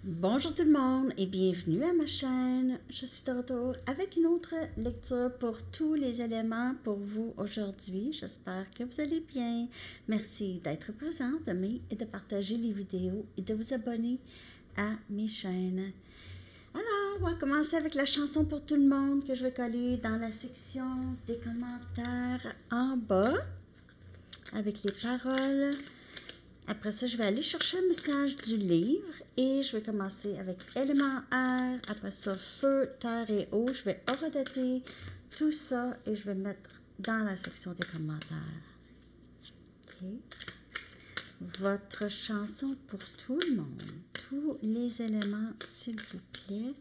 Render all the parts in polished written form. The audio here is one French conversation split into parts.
Bonjour tout le monde et bienvenue à ma chaîne. Je suis de retour avec une autre lecture pour tous les éléments pour vous aujourd'hui. J'espère que vous allez bien. Merci d'être présent, d'aimer et de partager les vidéos et de vous abonner à mes chaînes. Alors, on va commencer avec la chanson pour tout le monde que je vais coller dans la section des commentaires en bas avec les paroles. Après ça, je vais aller chercher le message du livre et je vais commencer avec élément air, après ça feu, terre et eau. Je vais horodater tout ça et je vais mettre dans la section des commentaires. OK. Votre chanson pour tout le monde. Tous les éléments, s'il vous plaît.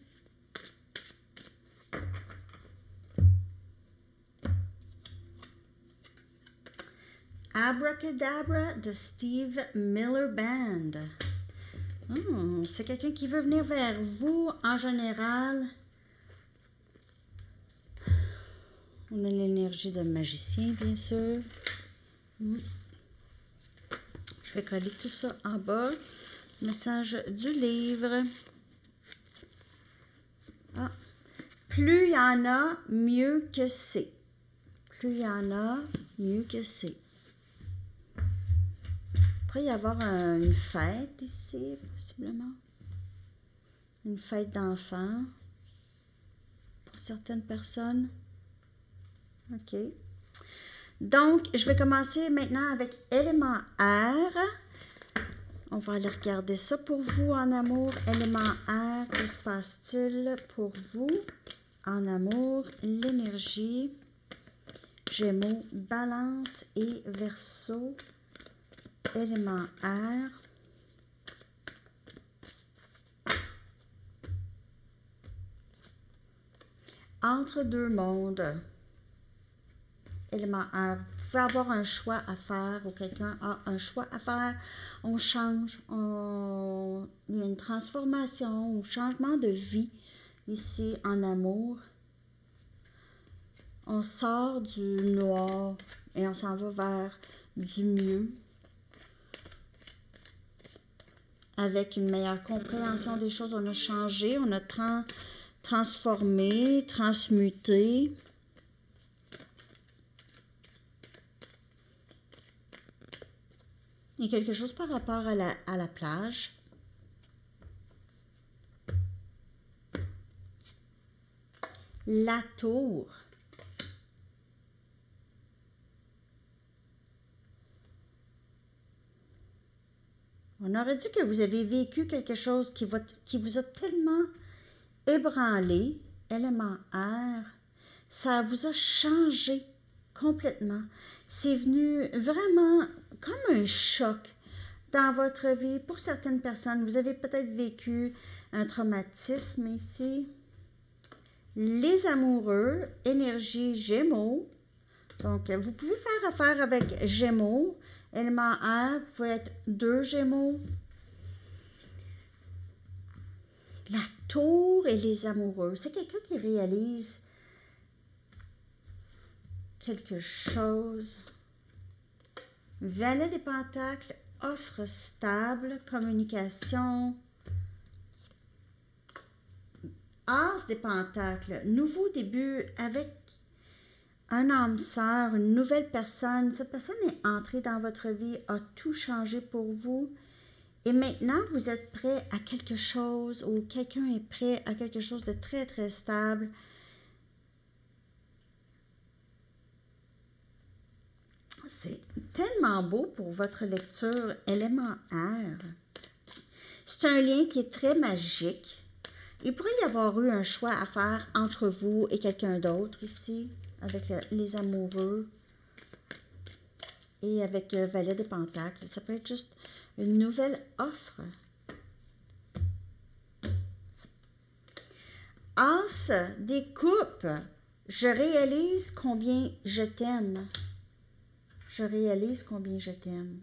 Abracadabra de Steve Miller Band. C'est quelqu'un qui veut venir vers vous en général. On a l'énergie de magicien, bien sûr. Je vais coller tout ça en bas. Message du livre. Plus il y en a, mieux que c'est. Plus il y en a, mieux que c'est. Il pourrait y avoir une fête ici, possiblement. Une fête d'enfants pour certaines personnes. OK. Donc, je vais commencer maintenant avec élément air. On va aller regarder ça pour vous en amour. Élément air, que se passe-t-il pour vous en amour? L'énergie. Gémeaux, Balance et Verseau. Élément air. Entre deux mondes. Élément air. Vous pouvez avoir un choix à faire ou quelqu'un a un choix à faire. On change. Il y a une transformation ou changement de vie ici en amour. On sort du noir et on s'en va vers du mieux. Avec une meilleure compréhension des choses, on a changé, on a transformé, transmuté. Il y a quelque chose par rapport à la plage. La tour. On aurait dit que vous avez vécu quelque chose qui vous a tellement ébranlé, élément air, ça vous a changé complètement. C'est venu vraiment comme un choc dans votre vie. Pour certaines personnes, vous avez peut-être vécu un traumatisme ici. Les amoureux, énergie Gémeaux. Donc, vous pouvez faire affaire avec Gémeaux. Élément air, vous pouvez être 2 Gémeaux. La tour et les amoureux. C'est quelqu'un qui réalise quelque chose. Valet des Pentacles, offre stable, communication. As des Pentacles, nouveau début avec un âme sœur, une nouvelle personne. Cette personne est entrée dans votre vie, a tout changé pour vous. Et maintenant, vous êtes prêt à quelque chose ou quelqu'un est prêt à quelque chose de très, très stable. C'est tellement beau pour votre lecture élément air. C'est un lien qui est très magique. Il pourrait y avoir eu un choix à faire entre vous et quelqu'un d'autre ici, avec les amoureux et avec le Valet des Pentacles. Ça peut être juste une nouvelle offre. As des coupes. Je réalise combien je t'aime. Je réalise combien je t'aime.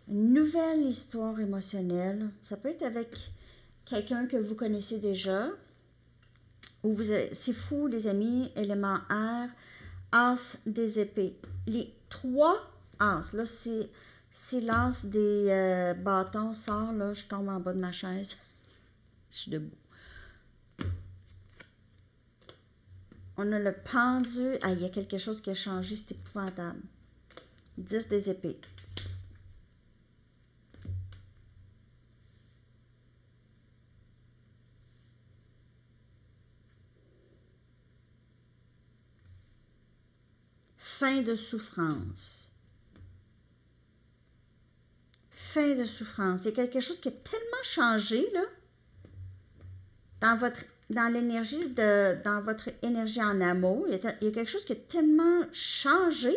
Une nouvelle histoire émotionnelle. Ça peut être avec quelqu'un que vous connaissez déjà. Ou c'est fou, les amis, élément air. As des épées. Les 3 as, là, c'est S'il lance des bâtons, sort, là, je tombe en bas de ma chaise. Je suis debout. On a le pendu. Ah, il y a quelque chose qui a changé, c'est épouvantable. 10 des épées. Fin de souffrance. Fin de souffrance. Il y a quelque chose qui a tellement changé, là, dans l'énergie dans votre énergie en amour. Il y a quelque chose qui a tellement changé.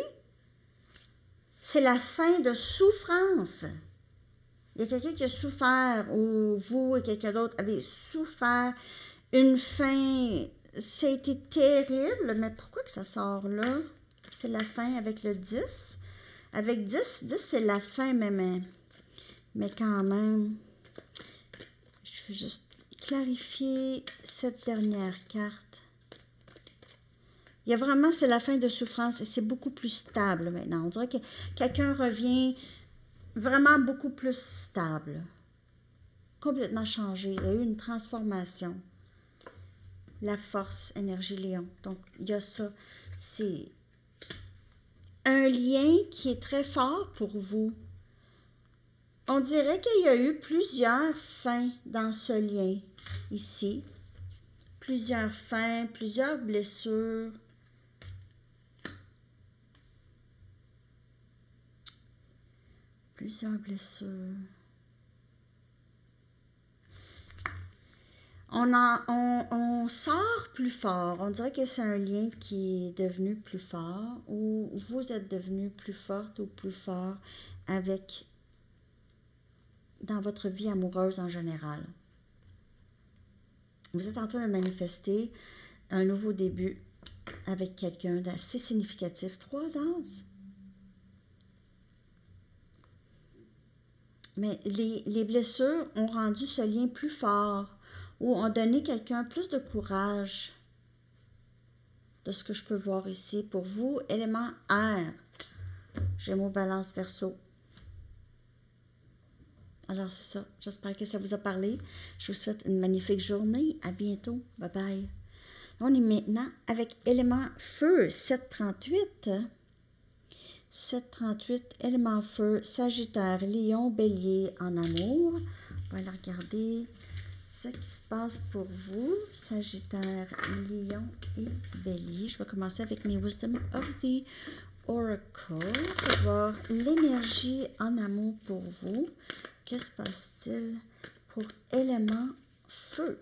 C'est la fin de souffrance. Il y a quelqu'un qui a souffert, ou vous et quelqu'un d'autre avez souffert une fin. Ça a été terrible, mais pourquoi que ça sort là? C'est la fin avec le 10. Avec 10 c'est la fin, mais quand même, je veux juste clarifier cette dernière carte. Il y a vraiment, c'est la fin de souffrance et c'est beaucoup plus stable maintenant. On dirait que quelqu'un revient vraiment beaucoup plus stable. Complètement changé. Il y a eu une transformation. La force, énergie lion. Donc, il y a ça. C'est un lien qui est très fort pour vous. On dirait qu'il y a eu plusieurs fins dans ce lien ici. Plusieurs fins, plusieurs blessures. Plusieurs blessures. On sort plus fort. On dirait que c'est un lien qui est devenu plus fort ou vous êtes devenu plus forte ou plus fort avec dans votre vie amoureuse en général. Vous êtes en train de manifester un nouveau début avec quelqu'un d'assez significatif. 3 As. Mais les blessures ont rendu ce lien plus fort ou ont donné quelqu'un plus de courage de ce que je peux voir ici. Pour vous, élément air. Gémeaux, Balance, Verseau. Alors, c'est ça. J'espère que ça vous a parlé. Je vous souhaite une magnifique journée. À bientôt. Bye bye. On est maintenant avec élément feu, 738. 738, élément feu, Sagittaire, Lion, Bélier en amour. On va aller regarder ce qui se passe pour vous. Sagittaire, Lion et Bélier. Je vais commencer avec mes Wisdom of the Oracle pour voir l'énergie en amour pour vous. Que se passe-t-il pour élément feu?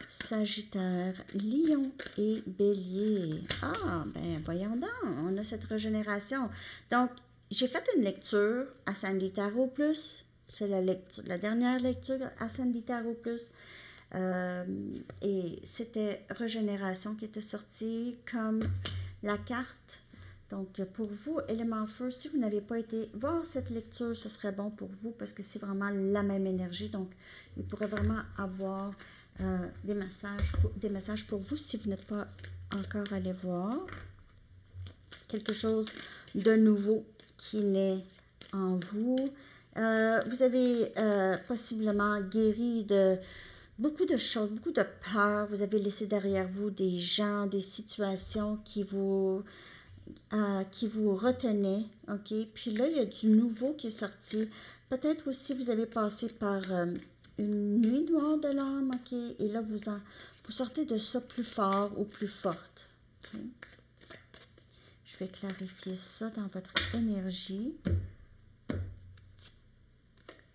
Sagittaire, Lion et Bélier. Ah, ben voyons donc, on a cette régénération. Donc, j'ai fait une lecture à Sandy Tarot Plus. C'est la dernière lecture à Sandy Tarot Plus. Et c'était régénération qui était sortie comme la carte. Donc, pour vous, élément feu, si vous n'avez pas été voir cette lecture, ce serait bon pour vous parce que c'est vraiment la même énergie. Donc, il pourrait vraiment avoir des messages pour vous si vous n'êtes pas encore allé voir. Quelque chose de nouveau qui naît en vous. Vous avez possiblement guéri de beaucoup de choses, beaucoup de peur. Vous avez laissé derrière vous des gens, des situations qui vous retenaient. OK? Puis là, il y a du nouveau qui est sorti. Peut-être aussi vous avez passé par une nuit noire de l'âme, OK? Et là, vous sortez de ça plus fort ou plus forte. OK? Je vais clarifier ça dans votre énergie.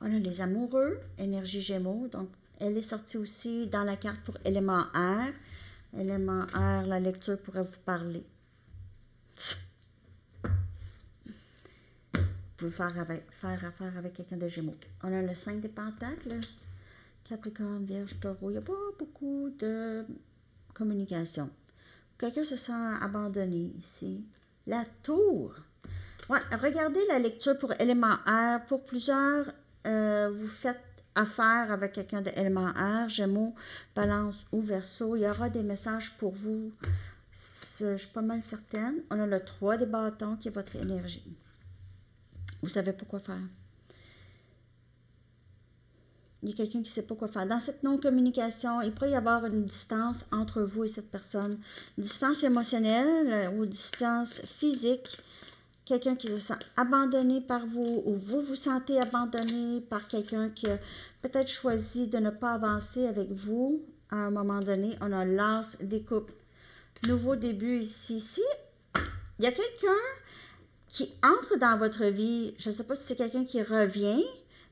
On a les amoureux, énergie Gémeaux. Donc, elle est sortie aussi dans la carte pour élément air. Élément air, la lecture pourrait vous parler. Vous pouvez faire affaire avec quelqu'un de Gémeaux. On a le 5 des Pentacles. Capricorne, Vierge, Taureau, il n'y a pas beaucoup de communication. Quelqu'un se sent abandonné ici. La Tour. Ouais, regardez la lecture pour élément air. Pour plusieurs, vous faites affaire avec quelqu'un de élément air, Gémeaux, Balance ou Verseau. Il y aura des messages pour vous. Je suis pas mal certaine. On a le 3 des bâtons qui est votre énergie. Vous ne savez pas quoi faire. Il y a quelqu'un qui ne sait pas quoi faire. Dans cette non-communication, il pourrait y avoir une distance entre vous et cette personne. Une distance émotionnelle ou distance physique. Quelqu'un qui se sent abandonné par vous ou vous vous sentez abandonné par quelqu'un qui a peut-être choisi de ne pas avancer avec vous. À un moment donné, on a l'as des coupes. Nouveau début ici. Si il y a quelqu'un qui entre dans votre vie, je ne sais pas si c'est quelqu'un qui revient,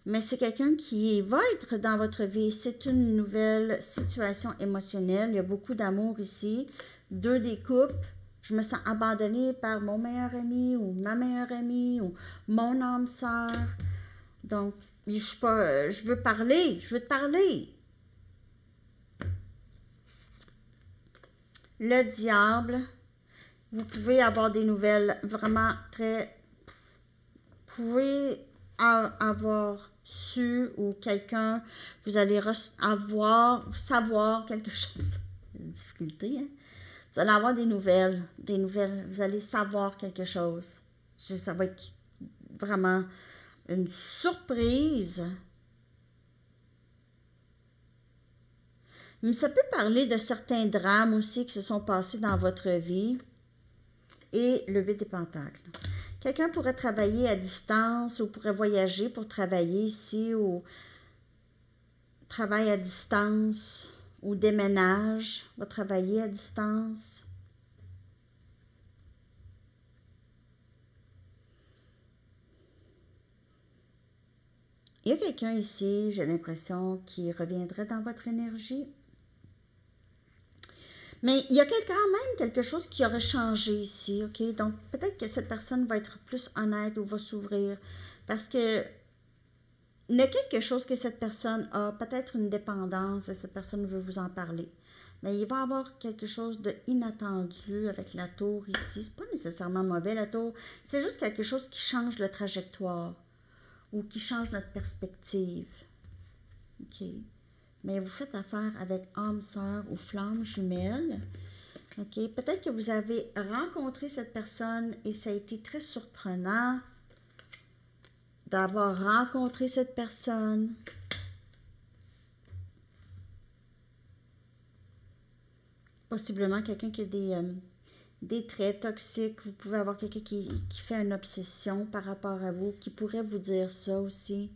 mais c'est quelqu'un qui va être dans votre vie. C'est une nouvelle situation émotionnelle. Il y a beaucoup d'amour ici. 2 des coupes. Je me sens abandonnée par mon meilleur ami ou ma meilleure amie ou mon âme sœur. Donc, je veux parler. Je veux te parler. Le diable. Vous pouvez avoir des nouvelles vraiment très... Vous pouvez avoir su ou quelqu'un, vous allez savoir quelque chose. Une difficulté, hein? Vous allez avoir des nouvelles, vous allez savoir quelque chose. Ça va être vraiment une surprise. Mais ça peut parler de certains drames aussi qui se sont passés dans votre vie. Et le 8 des pentacles. Quelqu'un pourrait travailler à distance ou pourrait voyager pour travailler ici ou travaille à distance ou déménage, va travailler à distance. Il y a quelqu'un ici, j'ai l'impression, qui reviendrait dans votre énergie. Mais il y a quand même quelque chose qui aurait changé ici, OK? Donc, peut-être que cette personne va être plus honnête ou va s'ouvrir. Parce que il y a quelque chose que cette personne a, peut-être une dépendance, et cette personne veut vous en parler. Mais il va y avoir quelque chose d'inattendu avec la tour ici. C'est pas nécessairement mauvais, la tour. C'est juste quelque chose qui change la trajectoire ou qui change notre perspective. OK? Mais vous faites affaire avec âme sœur ou flamme jumelle. OK? Peut-être que vous avez rencontré cette personne et ça a été très surprenant d'avoir rencontré cette personne. Possiblement quelqu'un qui a des traits toxiques. Vous pouvez avoir quelqu'un qui fait une obsession par rapport à vous, qui pourrait vous dire ça aussi.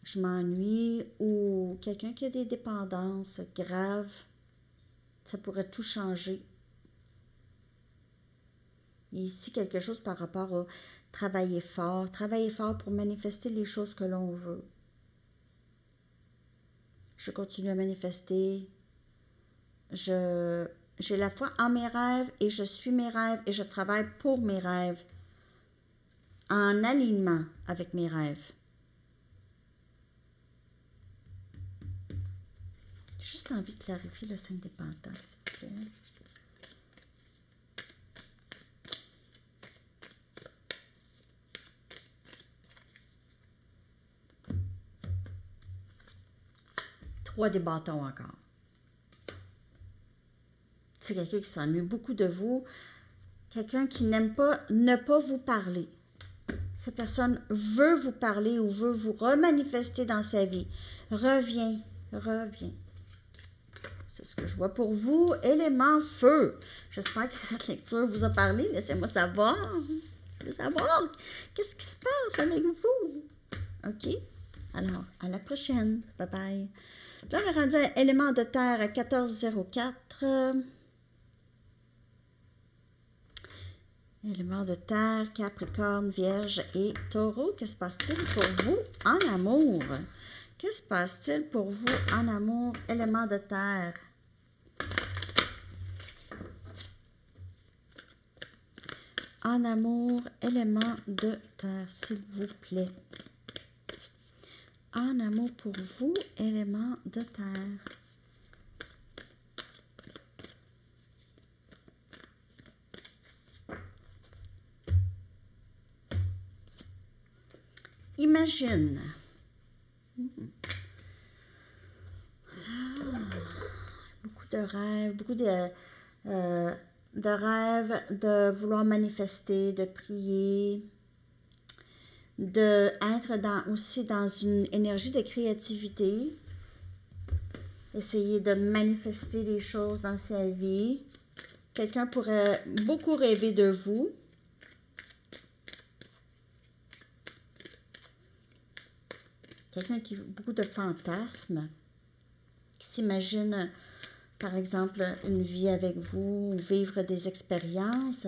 Je m'ennuie, ou quelqu'un qui a des dépendances graves. Ça pourrait tout changer. Et ici, quelque chose par rapport au travailler fort pour manifester les choses que l'on veut. Je continue à manifester. J'ai la foi en mes rêves et je suis mes rêves et je travaille pour mes rêves en alignement avec mes rêves. J'ai juste envie de clarifier le 5 des pentacles, s'il vous plaît. Trois des bâtons encore. C'est quelqu'un qui s'ennuie beaucoup de vous. Quelqu'un qui n'aime pas ne pas vous parler. Cette personne veut vous parler ou veut vous remanifester dans sa vie. Reviens. C'est ce que je vois pour vous. Élément feu. J'espère que cette lecture vous a parlé. Laissez-moi savoir. Je veux savoir qu'est-ce qui se passe avec vous. OK? Alors, à la prochaine. Bye bye. Là, on est rendu à élément de terre à 1404. Élément de terre, Capricorne, Vierge et Taureau. Que se passe-t-il pour vous en amour? Que se passe-t-il pour vous en amour, élément de terre? En amour, élément de terre, s'il vous plaît. En amour pour vous, élément de terre. Imagine. Beaucoup de rêves, beaucoup de rêves, de vouloir manifester, de prier. d'être aussi dans une énergie de créativité. Essayer de manifester des choses dans sa vie. Quelqu'un pourrait beaucoup rêver de vous. Quelqu'un qui a beaucoup de fantasmes, qui s'imagine, par exemple, une vie avec vous, vivre des expériences,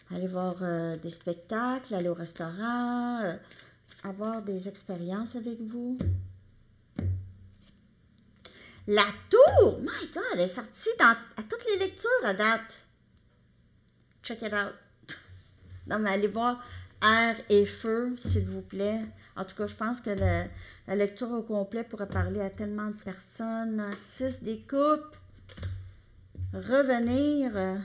aller voir des spectacles, aller au restaurant, avoir des expériences avec vous. La tour! My God, elle est sortie à toutes les lectures à date. Check it out. Non, mais allez voir Air et Feu, s'il vous plaît. En tout cas, je pense que la lecture au complet pourrait parler à tellement de personnes. 6 des coupes. Revenir.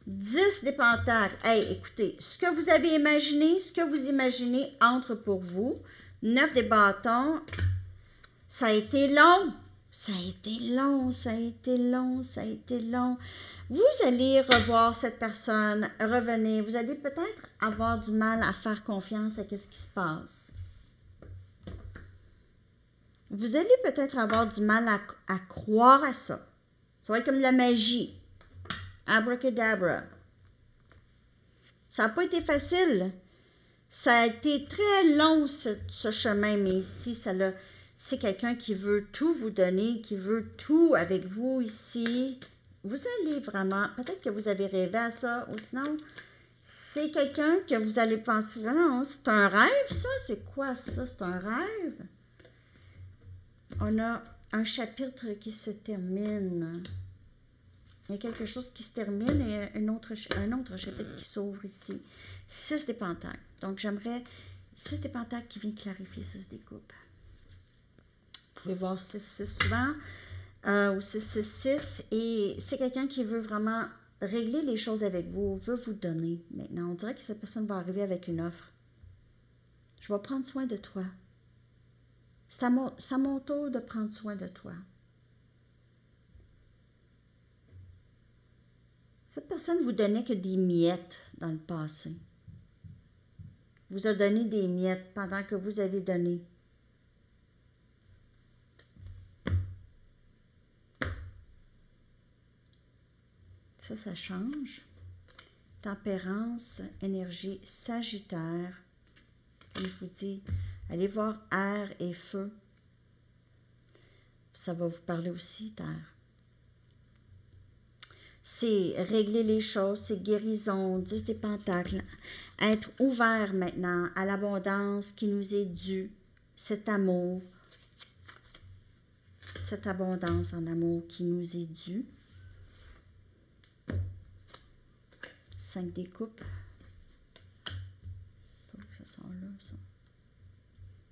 10 des pentacles. Hey, écoutez, ce que vous avez imaginé, ce que vous imaginez entre pour vous. 9 des bâtons. Ça a été long. Ça a été long, ça a été long, ça a été long. Vous allez revoir cette personne, revenir. Vous allez peut-être avoir du mal à faire confiance à ce qui se passe. Vous allez peut-être avoir du mal à croire à ça. Ça va être comme de la magie. Abracadabra. Ça n'a pas été facile. Ça a été très long, ce chemin, mais ici, c'est quelqu'un qui veut tout vous donner, qui veut tout avec vous ici. Vous allez vraiment, peut-être que vous avez rêvé à ça, ou sinon, c'est quelqu'un que vous allez penser, non, c'est un rêve, ça? C'est quoi ça? C'est un rêve? On a un chapitre qui se termine. Il y a quelque chose qui se termine et un autre chapitre qui s'ouvre ici. 6 des pentacles. Donc, j'aimerais 6 des pentacles qui vient clarifier 6 des coupes. Vous pouvez voir 6-6 souvent, ou 6-6-6, et c'est quelqu'un qui veut vraiment régler les choses avec vous, veut vous donner. Maintenant, on dirait que cette personne va arriver avec une offre. Je vais prendre soin de toi. C'est à mon tour de prendre soin de toi. Cette personne ne vous donnait que des miettes dans le passé. Vous a donné des miettes pendant que vous avez donné. Ça change. Tempérance, énergie Sagittaire. Comme je vous dis, allez voir Air et Feu. Ça va vous parler aussi, Terre. C'est régler les choses, c'est guérison, 10 des pentacles. Être ouvert maintenant à l'abondance qui nous est due. Cet amour. Cette abondance en amour qui nous est due. 5 des coupes. Ça sort là, ça.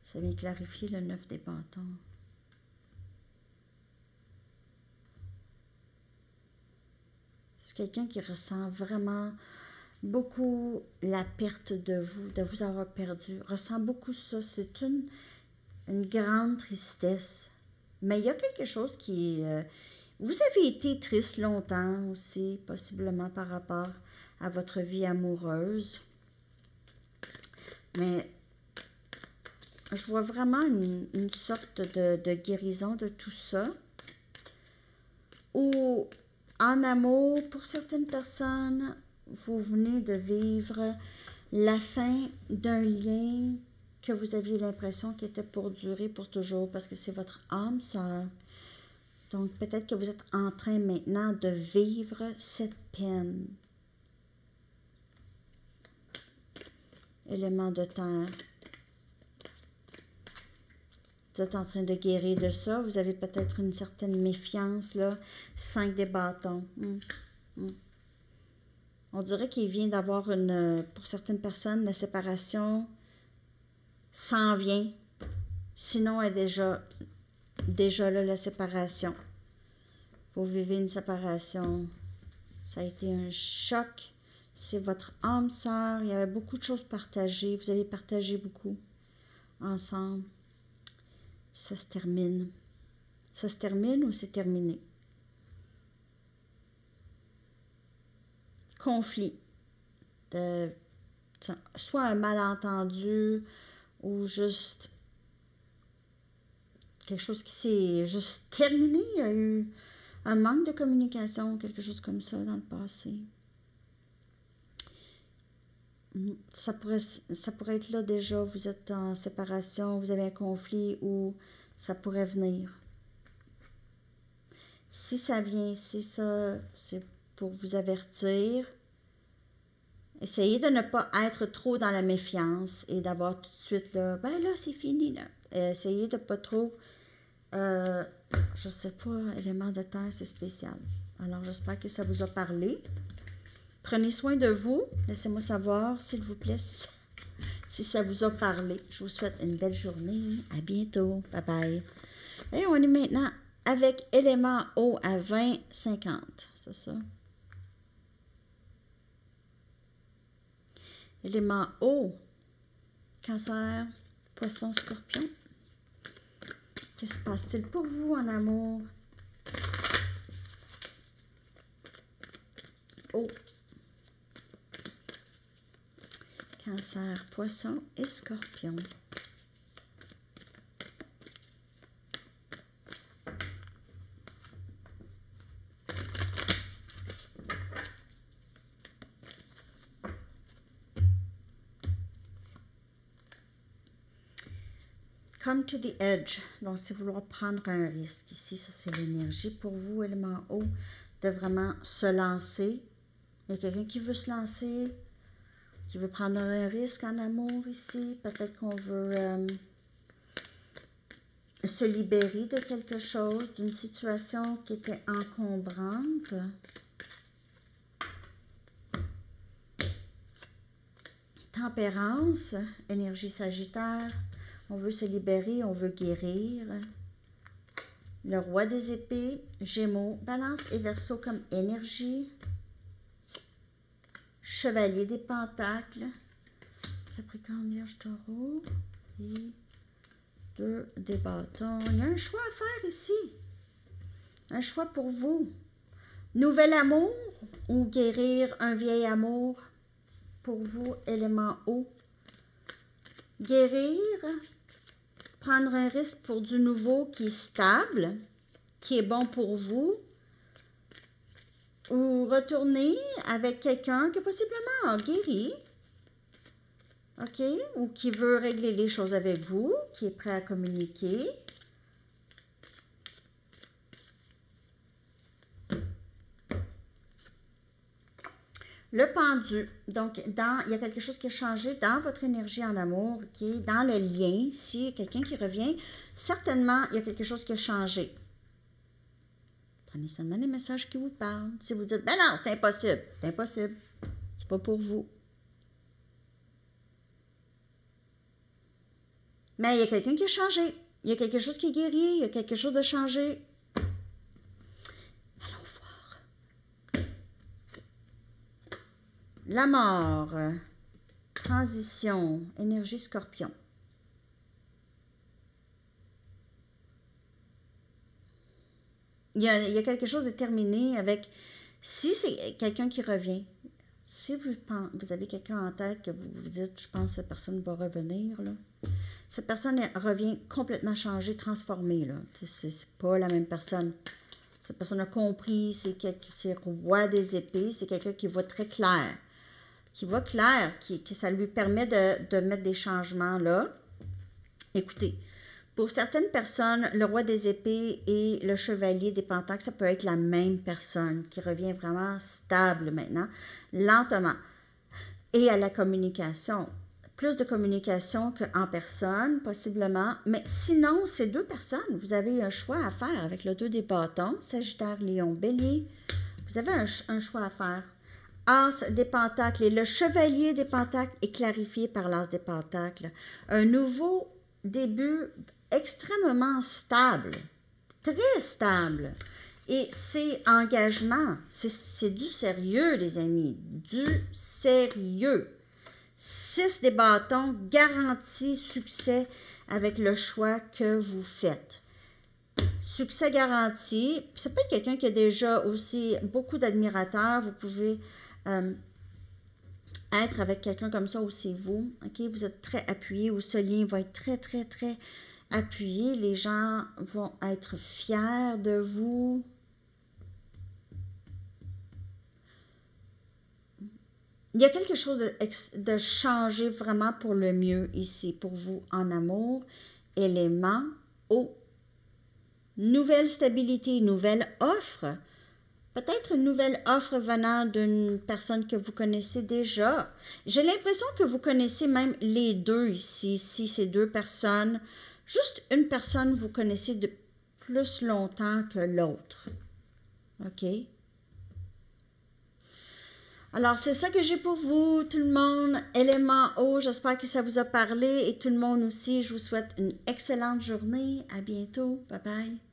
Ça vient clarifier le 9 des bâtons. C'est quelqu'un qui ressent vraiment beaucoup la perte de vous avoir perdu. Ressent beaucoup ça. C'est une grande tristesse. Mais il y a quelque chose qui... vous avez été triste longtemps aussi, possiblement par rapport à votre vie amoureuse. Mais je vois vraiment une sorte de guérison de tout ça. Ou en amour, pour certaines personnes, vous venez de vivre la fin d'un lien que vous aviez l'impression qu'il était pour durer pour toujours, parce que c'est votre âme sœur. Donc, peut-être que vous êtes en train maintenant de vivre cette peine. Élément de terre. Vous êtes en train de guérir de ça. Vous avez peut-être une certaine méfiance, là. 5 des bâtons. On dirait qu'il vient d'avoir pour certaines personnes, la séparation s'en vient. Sinon, elle est déjà là, la séparation. Vous vivez une séparation. Ça a été un choc. C'est votre âme sœur. Il y avait beaucoup de choses partagées. Vous avez partagé beaucoup ensemble. Ça se termine. Ça se termine ou c'est terminé? Conflit. soit un malentendu ou juste quelque chose qui s'est juste terminé. Il y a eu un manque de communication, quelque chose comme ça dans le passé. Ça pourrait être là déjà, vous êtes en séparation, vous avez un conflit ou ça pourrait venir. Si ça vient, si ça, c'est pour vous avertir. Essayez de ne pas être trop dans la méfiance et d'avoir tout de suite là, ben là, c'est fini là. Essayez de pas trop, je sais pas, élément de terre, c'est spécial. Alors, j'espère que ça vous a parlé. Prenez soin de vous. Laissez-moi savoir, s'il vous plaît, si ça vous a parlé. Je vous souhaite une belle journée. À bientôt. Bye bye. Et on est maintenant avec élément eau à 20-50. C'est ça? Élément eau. Cancer, poisson, scorpion. Que se passe-t-il pour vous en amour? Eau. Cancer, poisson et scorpion. Come to the edge. Donc, c'est vouloir prendre un risque. Ici, ça, c'est l'énergie pour vous, élément eau, de vraiment se lancer. Il y a quelqu'un qui veut se lancer, qui veut prendre un risque en amour ici. Peut-être qu'on veut se libérer de quelque chose, d'une situation qui était encombrante. Tempérance, énergie sagittaire. On veut se libérer, on veut guérir. Le roi des épées, Gémeaux, Balance et Verseau comme énergie. Chevalier des pentacles, Capricorne, Vierge, Taureau et 2 des bâtons. Il y a un choix à faire ici. Un choix pour vous. Nouvel amour ou guérir un vieil amour pour vous, élément eau. Guérir, prendre un risque pour du nouveau qui est stable, qui est bon pour vous. Ou retourner avec quelqu'un qui possiblement a guéri, OK, ou qui veut régler les choses avec vous, qui est prêt à communiquer. Le pendu, donc il y a quelque chose qui a changé dans votre énergie en amour, qui est dans le lien. Si quelqu'un qui revient, certainement, il y a quelque chose qui a changé. Prenez seulement les messages qui vous parlent. Si vous dites, ben non, c'est impossible. C'est impossible. C'est pas pour vous. Mais il y a quelqu'un qui a changé. Il y a quelque chose qui est guéri. Il y a quelque chose de changé. Allons voir. La mort. Transition. Énergie scorpion. Il y a quelque chose de terminé avec, si c'est quelqu'un qui revient, si vous avez quelqu'un en tête que vous vous dites, je pense que cette personne va revenir, là, cette personne revient complètement changée, transformée. C'est pas la même personne. Cette personne a compris, c'est roi des épées, c'est quelqu'un qui voit très clair. Qui voit clair, qui ça lui permet de mettre des changements là. Écoutez, pour certaines personnes, le roi des épées et le chevalier des pentacles, ça peut être la même personne qui revient vraiment stable maintenant, lentement. Et à la communication. Plus de communication qu'en personne, possiblement. Mais sinon, c'est 2 personnes. Vous avez un choix à faire avec le 2 des bâtons, Sagittaire, Lion, Bélier. Vous avez un choix à faire. As des pentacles et le chevalier des pentacles est clarifié par l'as des pentacles. Un nouveau début extrêmement stable, très stable. Et c'est engagement, c'est du sérieux, les amis, du sérieux. 6 des bâtons, garantie succès avec le choix que vous faites. Succès garanti. Ça peut être quelqu'un qui a déjà aussi beaucoup d'admirateurs. Vous pouvez être avec quelqu'un comme ça où c'est vous, ok? Vous êtes très appuyé, ou ce lien va être très, très, très appuyé. Les gens vont être fiers de vous. Il y a quelque chose de changé vraiment pour le mieux ici, pour vous en amour. Élément eau. Nouvelle stabilité, nouvelle offre. Peut-être une nouvelle offre venant d'une personne que vous connaissez déjà. J'ai l'impression que vous connaissez même les deux ici, si ces deux personnes. Juste une personne vous connaissez de plus longtemps que l'autre. OK? Alors, c'est ça que j'ai pour vous, tout le monde. Élément eau, j'espère que ça vous a parlé. Et tout le monde aussi, je vous souhaite une excellente journée. À bientôt. Bye bye.